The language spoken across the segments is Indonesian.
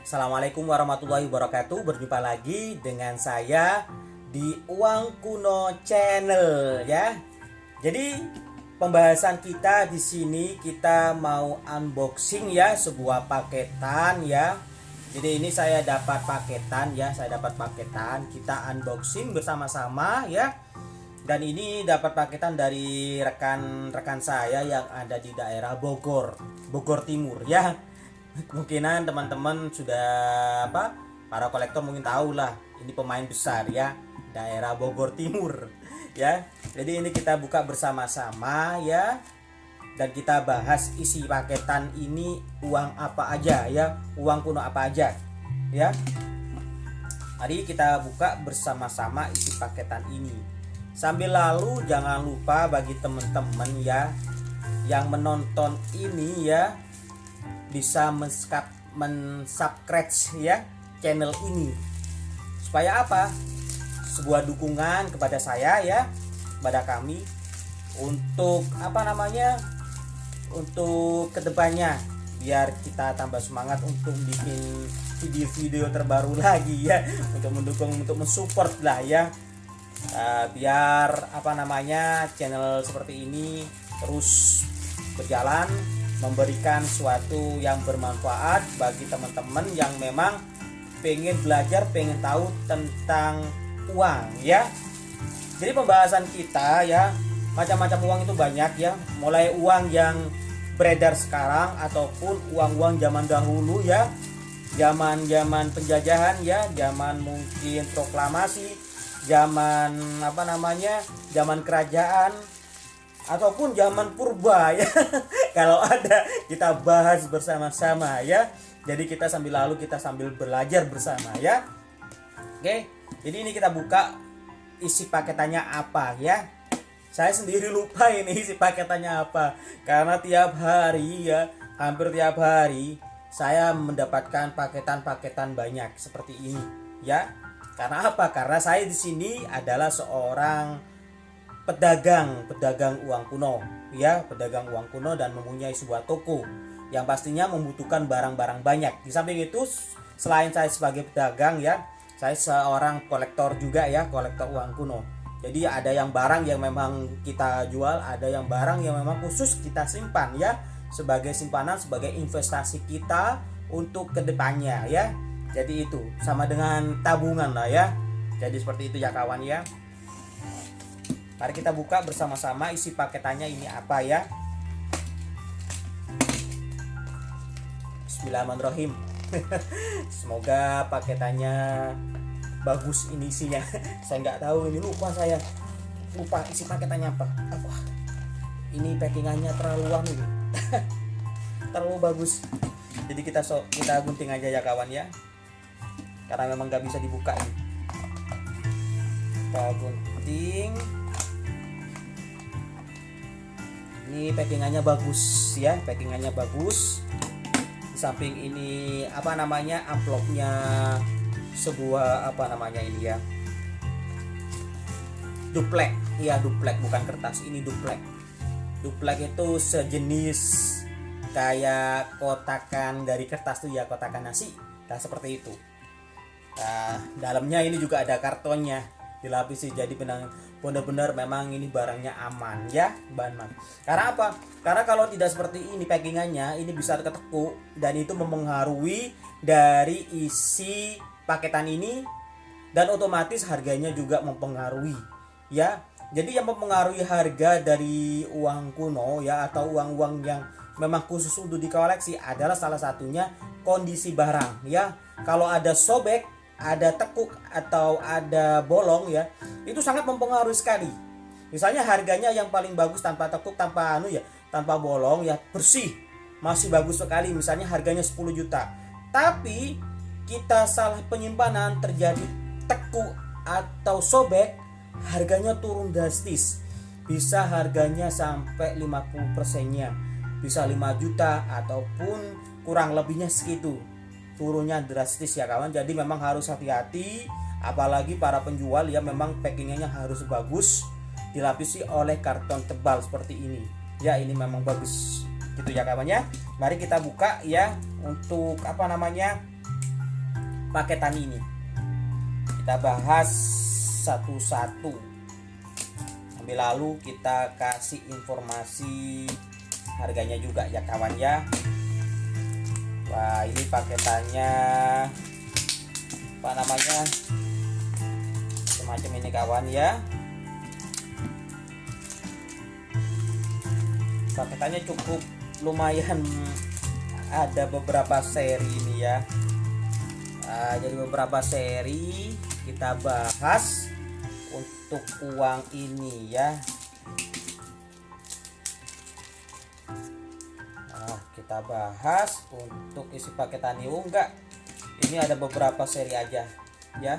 Assalamualaikum warahmatullahi wabarakatuh. Berjumpa lagi dengan saya di Uang Kuno Channel ya. Jadi pembahasan kita di sini kita mau unboxing ya sebuah paketan ya. Jadi ini saya dapat paketan ya, kita unboxing bersama-sama ya. Dan ini dapat paketan dari rekan-rekan saya yang ada di daerah Bogor Timur ya. Kemungkinan teman-teman sudah para kolektor mungkin tahu lah, ini pemain besar ya, daerah Bogor Timur ya. Jadi ini kita buka bersama-sama ya, dan kita bahas isi paketan ini uang apa aja ya, uang kuno apa aja ya. Mari kita buka bersama-sama isi paketan ini. Sambil lalu jangan lupa bagi teman-teman ya yang menonton ini ya, bisa men-subscribe ya channel ini. Supaya apa? Sebuah dukungan kepada saya ya, kepada kami untuk untuk kedepannya, biar kita tambah semangat untuk bikin video-video terbaru lagi ya, untuk mendukung, untuk mensupport lah ya. Biar channel seperti ini terus berjalan, memberikan sesuatu yang bermanfaat bagi teman-teman yang memang pengen belajar, pengen tahu tentang uang ya. Jadi pembahasan kita ya, macam-macam uang itu banyak ya, mulai uang yang beredar sekarang ataupun uang-uang zaman dahulu ya, zaman penjajahan ya, zaman mungkin proklamasi, zaman zaman kerajaan ataupun zaman purba ya. Kalau ada kita bahas bersama-sama ya. Jadi kita sambil belajar bersama ya. Oke. Jadi ini kita buka isi paketannya apa ya. Saya sendiri lupa ini isi paketannya apa, karena tiap hari ya, hampir tiap hari saya mendapatkan paketan-paketan banyak seperti ini ya. Karena apa? Karena saya di sini adalah seorang pedagang uang kuno ya, pedagang uang kuno, dan mempunyai sebuah toko yang pastinya membutuhkan barang-barang banyak. Di samping itu, selain saya sebagai pedagang ya, saya seorang kolektor juga ya, kolektor uang kuno. Jadi ada yang barang yang memang kita jual, ada yang barang yang memang khusus kita simpan ya, sebagai simpanan, sebagai investasi kita untuk kedepannya ya. Jadi itu sama dengan tabungan lah ya. Jadi seperti itu ya kawan ya. Mari kita buka bersama-sama isi paketannya ini apa ya. Bismillahirrahmanirrahim. Semoga paketannya bagus ini isinya. Saya nggak tahu, ini lupa isi paketannya apa. Ini packingannya terlalu wangi. Terlalu bagus. Jadi kita gunting aja ya kawan ya. Karena memang nggak bisa dibuka ini. Kita gunting. Ini packingannya bagus ya, packingannya bagus. Di samping ini amplopnya sebuah ini ya, duplek ya, duplek bukan kertas, ini duplek. Duplek itu sejenis kayak kotakan dari kertas tuh ya, kotakan nasi. Nah seperti itu. Nah, dalamnya ini juga ada kartonnya, dilapisi, jadi benar-benar memang ini barangnya aman ya, bahan. Karena apa? Karena kalau tidak seperti ini packingannya, ini bisa ketekuk dan itu mempengaruhi dari isi paketan ini, dan otomatis harganya juga mempengaruhi ya. Jadi yang mempengaruhi harga dari uang kuno ya, atau uang-uang yang memang khusus untuk dikoleksi adalah salah satunya kondisi barang ya. Kalau ada sobek, ada tekuk, atau ada bolong ya, itu sangat mempengaruhi sekali. Misalnya harganya yang paling bagus tanpa tekuk, tanpa tanpa bolong ya, bersih, masih bagus sekali, misalnya harganya 10 juta. Tapi kita salah penyimpanan, terjadi tekuk atau sobek, harganya turun drastis. Bisa harganya sampai 50%-nya, bisa 5 juta ataupun kurang lebihnya segitu. Turunnya drastis ya kawan. Jadi memang harus hati-hati, apalagi para penjual ya, memang packingannya harus bagus, dilapisi oleh karton tebal seperti ini ya. Ini memang bagus gitu ya kawan ya. Mari kita buka ya, untuk paketan ini. Kita bahas satu-satu. Sambil lalu kita kasih informasi harganya juga ya kawan ya. Wah, ini paketannya apa namanya? Semacam ini kawan ya. Paketannya cukup lumayan, ada beberapa seri ini ya. Jadi beberapa seri kita bahas untuk uang ini ya. Kita bahas untuk isi paketan ini enggak. Ini ada beberapa seri aja ya.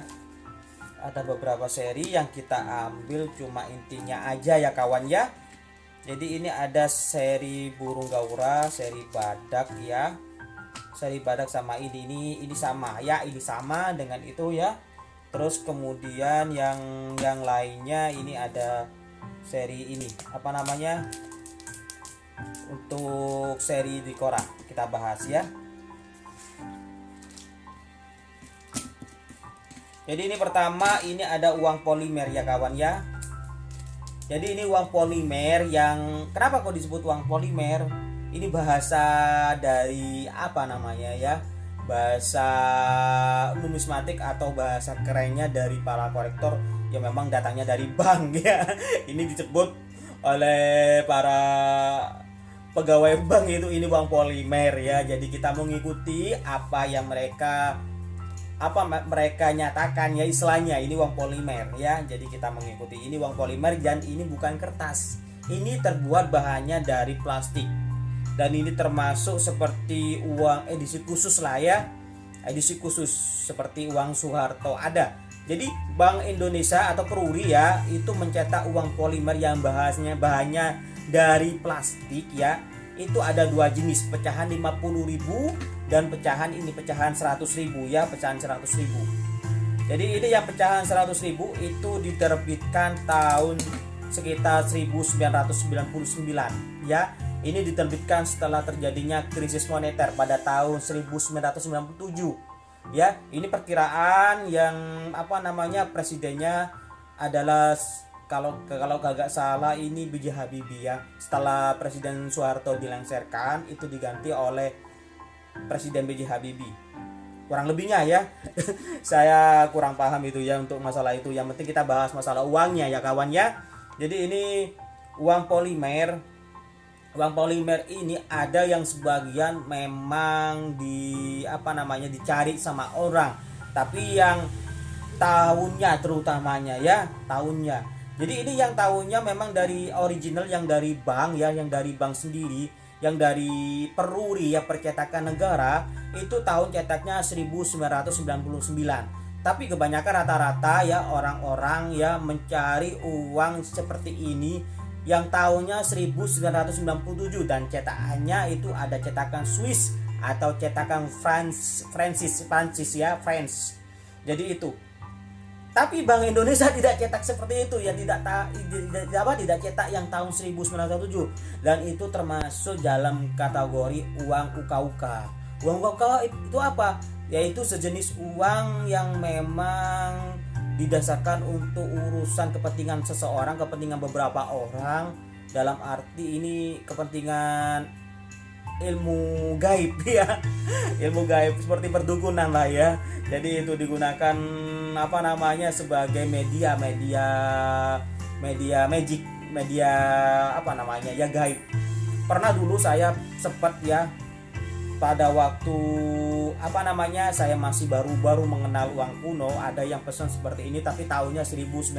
Ada beberapa seri yang kita ambil cuma intinya aja ya kawan ya. Jadi ini ada seri burung gaura, seri badak ya. Seri badak sama ini sama ya, ini sama dengan itu ya. Terus kemudian yang lainnya ini ada seri ini apa namanya? Untuk seri Dicora kita bahas ya. Jadi ini pertama ini ada uang polimer ya kawan ya. Jadi ini uang polimer yang kenapa kok disebut uang polimer? Ini bahasa dari apa namanya ya? Bahasa numismatik atau bahasa kerennya dari para kolektor yang memang datangnya dari bank ya. Ini disebut oleh para pegawai bank itu ini uang polimer ya. Jadi kita mengikuti apa yang mereka nyatakan ya, istilahnya ini uang polimer ya. Jadi kita mengikuti ini uang polimer dan ini bukan kertas. Ini terbuat bahannya dari plastik. Dan ini termasuk seperti uang edisi khusus lah ya. Edisi khusus seperti uang Soeharto ada. Jadi Bank Indonesia atau Peruri ya itu mencetak uang polimer yang bahannya dari plastik ya. Itu ada dua jenis, pecahan 50.000 dan pecahan 100.000 ya, pecahan 100.000. Jadi ini yang pecahan 100.000 itu diterbitkan tahun sekitar 1999 ya. Ini diterbitkan setelah terjadinya krisis moneter pada tahun 1997 ya. Ini perkiraan yang apa namanya presidennya adalah kalau kagak salah ini B.J. Habibie ya. Setelah Presiden Soeharto dilengsarkan itu diganti oleh Presiden B.J. Habibie. Kurang lebihnya ya. Saya kurang paham itu ya untuk masalah itu. Yang penting kita bahas masalah uangnya ya kawan ya. Jadi ini uang polimer. Uang polimer ini ada yang sebagian memang dicari sama orang. Tapi yang tahunnya terutamanya ya, tahunnya. Jadi ini yang tahunnya memang dari original yang dari bank ya, yang dari bank sendiri, yang dari Peruri ya, percetakan negara, itu tahun cetaknya 1999. Tapi kebanyakan rata-rata ya orang-orang ya mencari uang seperti ini yang tahunnya 1997 dan cetakannya itu ada cetakan Swiss atau cetakan Prancis ya, France. Jadi itu. Tapi Bank Indonesia tidak cetak seperti itu ya, tidak cetak yang tahun 1997 dan itu termasuk dalam kategori uang UKUK. Uang UKUK itu apa? Yaitu sejenis uang yang memang didasarkan untuk urusan kepentingan seseorang, kepentingan beberapa orang, dalam arti ini kepentingan ilmu gaib ya. Ilmu gaib seperti perdukunan lah ya. Jadi itu digunakan sebagai media magic, media gaib. Pernah dulu saya sempat ya pada waktu saya masih baru mengenal uang kuno, ada yang pesan seperti ini tapi tahunnya 1997.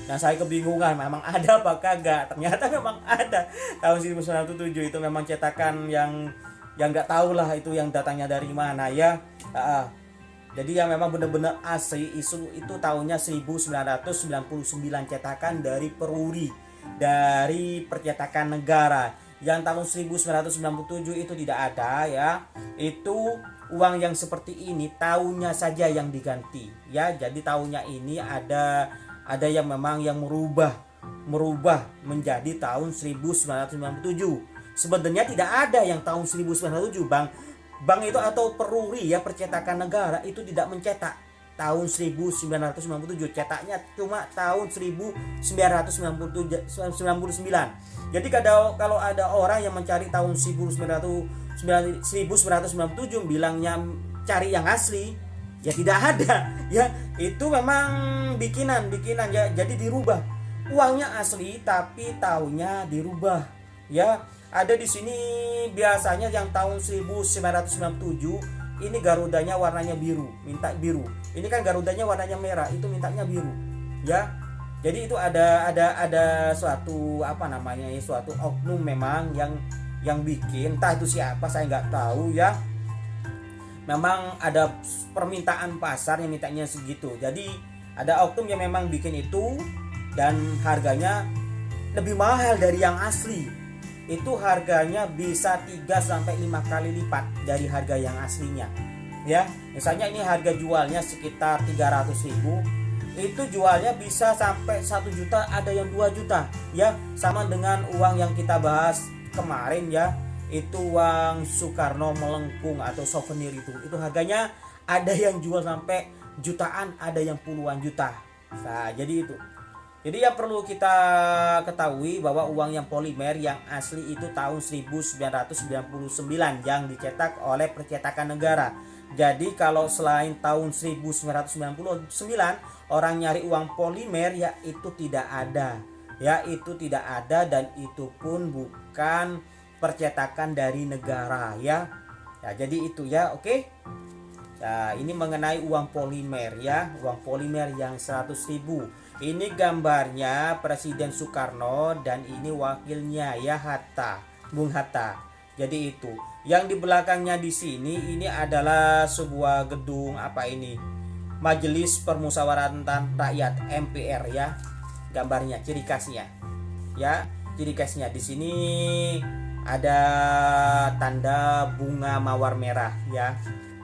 Nah saya kebingungan memang ada apa kagak. Ternyata memang ada tahun 1997 itu memang cetakan yang nggak tahu lah itu yang datangnya dari mana ya. Jadi yang memang benar-benar asli itu tahunnya 1999 cetakan dari Peruri, dari percetakan negara. Yang tahun 1997 itu tidak ada ya. Itu uang yang seperti ini tahunnya saja yang diganti ya. Jadi tahunnya ini ada yang memang yang merubah menjadi tahun 1997. Sebenarnya tidak ada yang tahun 1997 Bang. bank itu atau peruri ya, percetakan negara itu tidak mencetak tahun 1997, cetaknya cuma tahun 1999. Jadi kalau ada orang yang mencari tahun 1997 bilangnya cari yang asli, ya tidak ada ya, itu memang bikinan ya, jadi dirubah. Uangnya asli tapi tahunnya dirubah ya. Ada di sini biasanya yang tahun 1997 ini Garudanya warnanya biru, minta biru. Ini kan Garudanya warnanya merah, itu mintanya biru ya. Jadi itu ada suatu suatu oknum memang yang bikin, entah itu siapa saya nggak tahu ya. Memang ada permintaan pasar yang mintanya segitu. Jadi ada oknum yang memang bikin itu dan harganya lebih mahal dari yang asli. Itu harganya bisa 3-5 kali lipat dari harga yang aslinya ya. Misalnya ini harga jualnya sekitar 300.000, itu jualnya bisa sampai 1 juta, ada yang 2 juta ya. Sama dengan uang yang kita bahas kemarin ya, itu uang Soekarno melengkung atau souvenir itu harganya ada yang jual sampai jutaan, ada yang puluhan juta. Nah jadi itu. Jadi yang perlu kita ketahui bahwa uang yang polimer yang asli itu tahun 1999 yang dicetak oleh percetakan negara. Jadi kalau selain tahun 1999 orang nyari uang polimer ya itu tidak ada. Ya itu tidak ada dan itu pun bukan percetakan dari negara ya. Ya jadi itu ya, oke. Nah, ini mengenai uang polimer ya, uang polimer yang 100.000. Ini gambarnya Presiden Soekarno dan ini wakilnya ya, Hatta, Bung Hatta. Jadi itu. Yang di belakangnya di sini ini adalah sebuah gedung Majelis Permusyawaratan Rakyat MPR ya. Gambarnya, ciri khasnya. Ya, ciri khasnya di sini ada tanda bunga mawar merah ya.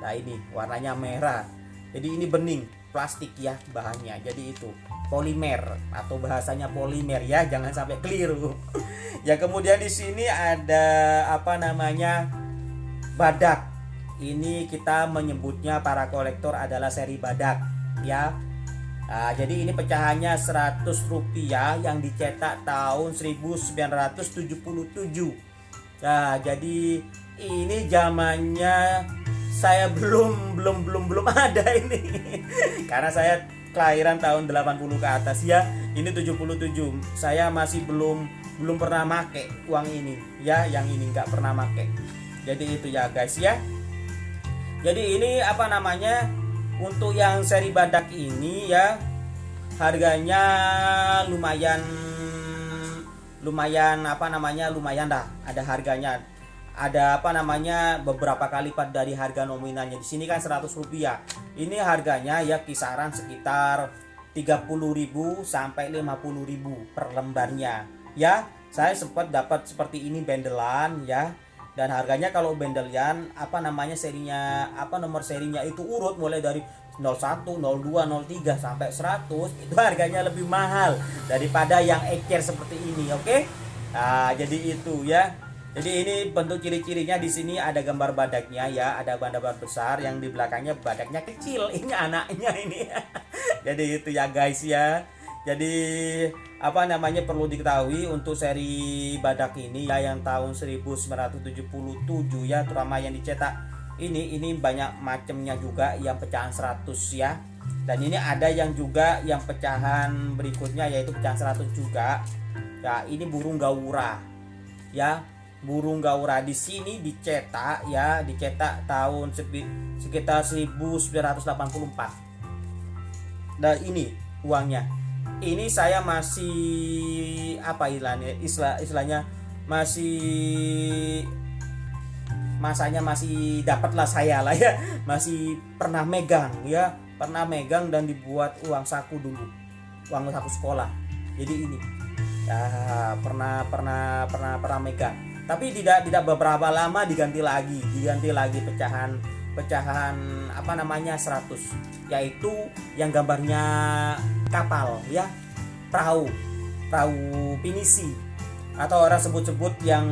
Nah, ini warnanya merah. Jadi ini bening, plastik ya bahannya. Jadi itu polimer atau bahasanya polimer ya, jangan sampai keliru. Ya kemudian di sini ada badak. Ini kita menyebutnya para kolektor adalah seri badak ya. Nah, jadi ini pecahannya 100 rupiah yang dicetak tahun 1977. Nah, jadi ini zamannya saya belum ada ini. Karena saya kelahiran tahun 80 ke atas ya. Ini 77. Saya masih belum pernah make uang ini ya, yang ini nggak pernah make. Jadi itu ya guys ya. Jadi ini untuk yang seri badak ini ya, harganya lumayan dah, ada harganya. Ada beberapa kali lipat dari harga nominalnya. Di sini kan 100 rupiah. Ini harganya ya kisaran sekitar 30.000 sampai 50.000 per lembarnya. Ya, saya sempat dapat seperti ini bendelan ya. Dan harganya kalau bendelan serinya nomor serinya itu urut mulai dari 01, 02, 03 sampai 100, itu harganya lebih mahal daripada yang ecer seperti ini, oke? Nah, jadi itu ya. Jadi ini bentuk ciri-cirinya, di sini ada gambar badaknya ya, ada badak besar, yang di belakangnya badaknya kecil, ini anaknya ini. Jadi itu ya guys ya. Jadi perlu diketahui untuk seri badak ini ya yang tahun 1977 ya, terutama yang dicetak ini banyak macamnya juga, yang pecahan 100 ya. Dan ini ada yang juga yang pecahan berikutnya yaitu pecahan 100 juga. Ya, ini burung gaura. Ya, burung gaura di sini dicetak tahun sekitar 1984. Dan ini uangnya. Ini saya masih istilahnya masanya masih dapat lah saya lah ya, masih pernah megang dan dibuat uang saku dulu, uang saku sekolah. Jadi ini ya pernah megang, tapi tidak beberapa lama diganti lagi pecahan 100, yaitu yang gambarnya kapal ya, perahu pinisi, atau orang sebut yang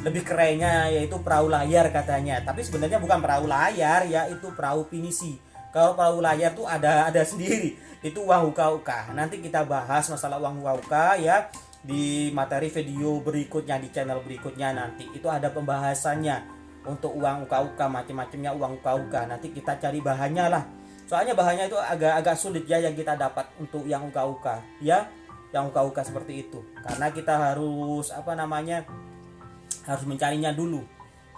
lebih kerennya yaitu perahu layar katanya. Tapi sebenarnya bukan perahu layar ya, itu perahu pinisi. Kalau perahu layar tuh ada sendiri, itu uang uka-uka. Nanti kita bahas masalah uang uka-uka ya di materi video berikutnya, di channel berikutnya. Nanti itu ada pembahasannya untuk uang uka-uka, macam-macamnya uang uka-uka. Nanti kita cari bahannya lah, soalnya bahannya itu agak sulit ya yang kita dapat untuk yang uka-uka ya, yang uka-uka seperti itu, karena kita harus harus mencarinya dulu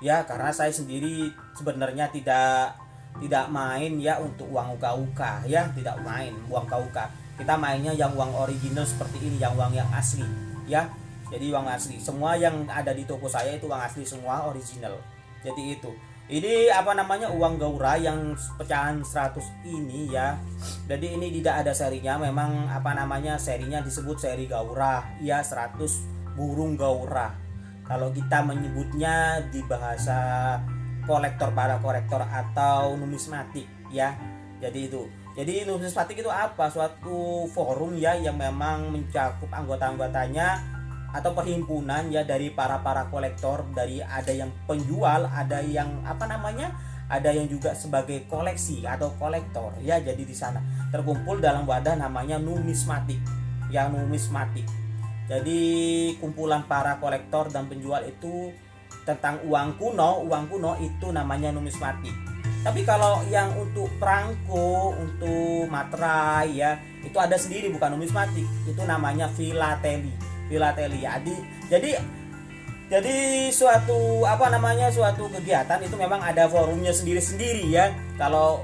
ya, karena saya sendiri sebenarnya tidak main ya untuk uang uka-uka ya, tidak main uang uka-uka. Kita mainnya yang uang original seperti ini, yang uang yang asli ya. Jadi uang asli, semua yang ada di toko saya itu uang asli semua, original. Jadi itu. Ini uang gaura yang pecahan 100 ini ya. Jadi ini tidak ada serinya, memang serinya disebut seri gaura ya, 100 burung gaura. Kalau kita menyebutnya di bahasa para kolektor atau numismatik ya. Jadi itu. Jadi numismatik itu apa? Suatu forum ya yang memang mencakup anggota-anggotanya atau perhimpunan ya dari para kolektor, dari ada yang penjual, ada yang ada yang juga sebagai koleksi atau kolektor ya. Jadi di sana terkumpul dalam wadah namanya numismatik. Ya, numismatik. Jadi kumpulan para kolektor dan penjual itu tentang uang kuno itu namanya numismatik. Tapi kalau yang untuk perangko, untuk materai ya, itu ada sendiri, bukan numismatik. Itu namanya filateli. Jadi suatu suatu kegiatan itu memang ada forumnya sendiri-sendiri ya. Kalau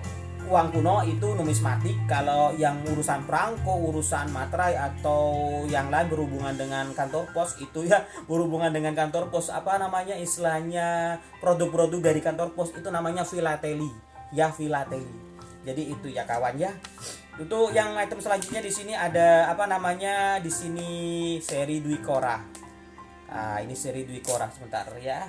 uang kuno itu numismatik, kalau yang urusan perangko, urusan materai atau yang lain berhubungan dengan kantor pos itu ya, berhubungan dengan kantor pos, istilahnya produk-produk dari kantor pos itu namanya filateli ya, filateli. Jadi itu ya kawan ya. Itu yang item selanjutnya di sini ada di sini seri Dwi Korah. Nah, ini seri Dwi Korah sebentar ya.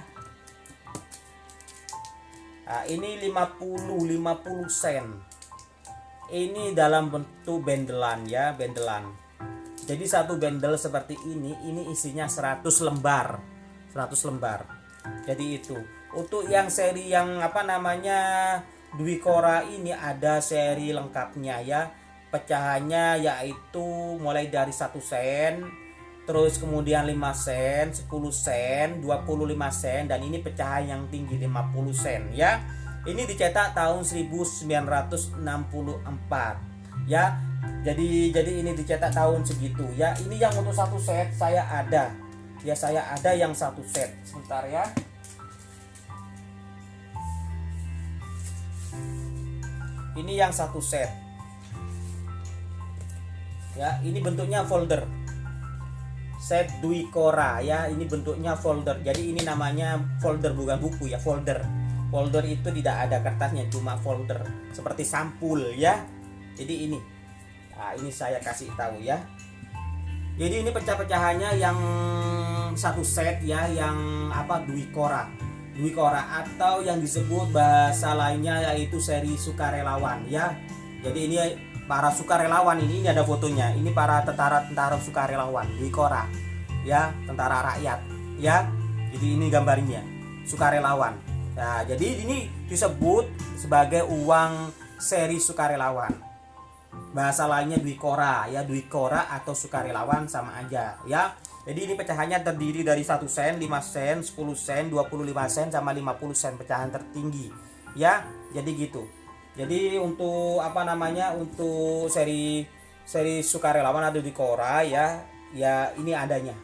Nah, ini 50 sen. Ini dalam bentuk bendelan ya, bendelan. Jadi satu bendel seperti ini isinya 100 lembar. 100 lembar. Jadi itu. Untuk yang seri yang Dwi Korah ini ada seri lengkapnya ya. Pecahannya yaitu mulai dari 1 sen, terus kemudian 5 sen, 10 sen, 25 sen, dan ini pecahan yang tinggi 50 sen ya. Ini dicetak tahun 1964 ya. Jadi ini dicetak tahun segitu ya. Ini yang untuk 1 set saya ada. Ya, saya ada yang 1 set. Sebentar ya. Ini yang 1 set. Ya, ini bentuknya folder. Set Dwi Korah ya, ini bentuknya folder. Jadi ini namanya folder, bukan buku ya, folder. Folder itu tidak ada kertasnya, cuma folder seperti sampul ya. Jadi ini. Nah, ini saya kasih tahu ya. Jadi ini pecah-pecahannya yang 1 set ya, yang Dwi Korah. Dwi Korah atau yang disebut bahasa lainnya yaitu seri sukarelawan ya. Jadi ini para sukarelawan, ini ada fotonya. Ini para tentara sukarelawan Dwi Korah ya, tentara rakyat ya. Jadi ini gambarnya sukarelawan. Nah, jadi ini disebut sebagai uang seri sukarelawan. Bahasa lainnya Dwi Korah ya, Dwi Korah atau sukarelawan sama aja ya. Jadi ini pecahannya terdiri dari 1 sen, 5 sen, 10 sen, 25 sen sama 50 sen, pecahan tertinggi ya. Jadi gitu. Jadi untuk untuk seri sukarelawan ada Dwi Korah ya. Ya, ini adanya.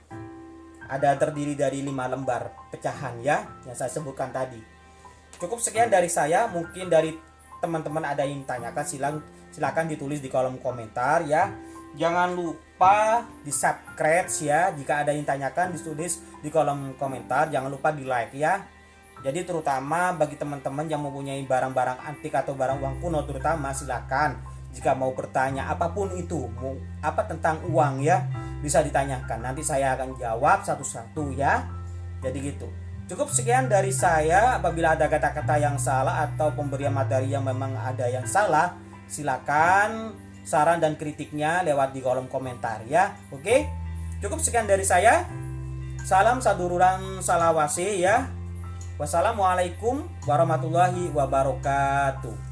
Ada terdiri dari 5 lembar pecahan ya, yang saya sebutkan tadi. Cukup sekian dari saya. Mungkin dari teman-teman ada yang tanyakan, silakan ditulis di kolom komentar ya. Jangan lupa di subscribe ya. Jika ada yang tanyakan, ditulis di kolom komentar. Jangan lupa di like ya. Jadi terutama bagi teman-teman yang mempunyai barang-barang antik atau barang uang kuno terutama, silakan jika mau bertanya apapun itu, tentang uang ya, bisa ditanyakan. Nanti saya akan jawab satu-satu ya. Jadi gitu. Cukup sekian dari saya. Apabila ada kata-kata yang salah atau pemberian materi yang memang ada yang salah, silakan saran dan kritiknya lewat di kolom komentar ya. Oke? Cukup sekian dari saya. Salam saduluran salawase ya. Wassalamualaikum warahmatullahi wabarakatuh.